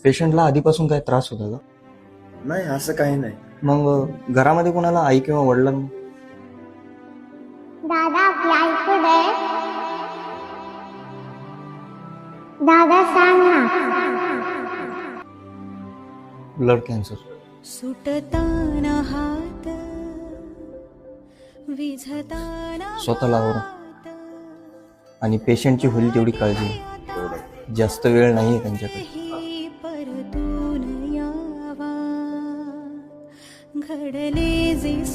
पेशंटला आधीपासून काय त्रास होता का? नाही, असं काही नाही. मग घरामध्ये कोणाला आई किंवा वडिलांना? दादा आपली आई कुठे आहे? दादा सांग ना. Blood cancer. सुटताना हात विझताना स्वतःला आवरा आणि पेशंटची होईल तेवढी काळजी घ्या. जास्त वेळ नाहीये त्यांच्याकडे. परतून यावा घडले जे